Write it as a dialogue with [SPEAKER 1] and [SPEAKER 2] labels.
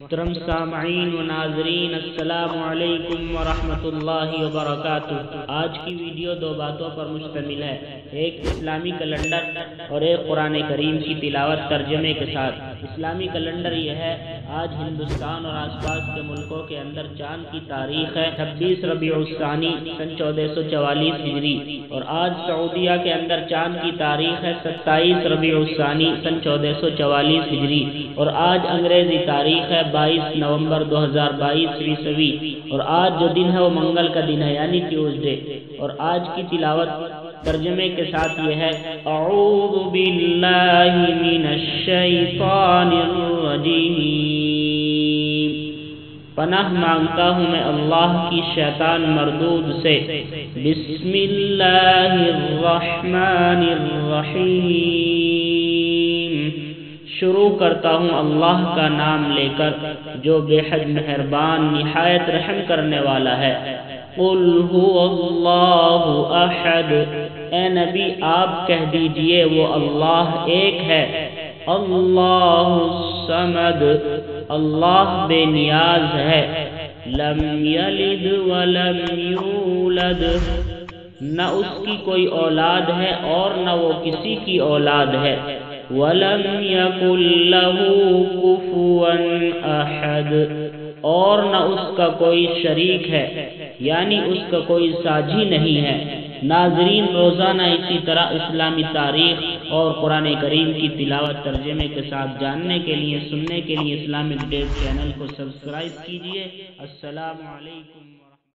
[SPEAKER 1] محترم سامعین و ناظرین، السلام علیکم ورحمۃ اللہ وبرکاتہ۔ آج کی ویڈیو دو باتوں پر مشتمل ہے، ایک اسلامی کیلنڈر اور ایک قرآن کریم کی تلاوت ترجمے کے ساتھ۔ اسلامی کیلنڈر یہ ہے، آج ہندوستان اور آس پاس کے ملکوں کے اندر چاند کی تاریخ ہے 26 ربیع الثانی سن 1444 ہجری، اور آج سعودیہ کے اندر چاند کی تاریخ ہے 27 ربیع الثانی سن 1444 ہجری، اور آج انگریزی تاریخ ہے 22 نومبر 2022 عیسوی، اور آج جو دن ہے وہ منگل کا دن ہے یعنی ٹیوزڈے۔ اور آج کی تلاوت ترجمے کے ساتھ یہ ہے: اعوذ باللہ من الشیطان الرجیم، پناہ مانگتا ہوں میں اللہ کی شیطان مردود سے۔ بسم اللہ الرحمن الرحیم، شروع کرتا ہوں اللہ کا نام لے کر جو بے حد مہربان نہایت رحم کرنے والا ہے۔ قل هو اللہ احد، اے نبی آپ کہہ دیجئے وہ اللہ ایک ہے۔ اللہ الصمد، اللہ بے نیاز ہے۔ لم یلد ولم یولد، نہ اس کی کوئی اولاد ہے اور نہ وہ کسی کی اولاد ہے۔ وَلَمْ يَكُنْ لَهُ كُفُوًا أَحَدٌ، اور نہ اس کا کوئی شریک ہے یعنی اس کا کوئی ساجی نہیں ہے۔ ناظرین، روزانہ اسی طرح اسلامی تاریخ اور قرآن کریم کی تلاوت ترجمے کے ساتھ جاننے کے لیے، سننے کے لیے اسلامک ڈیو چینل کو سبسکرائب کیجیے۔ السلام علیکم۔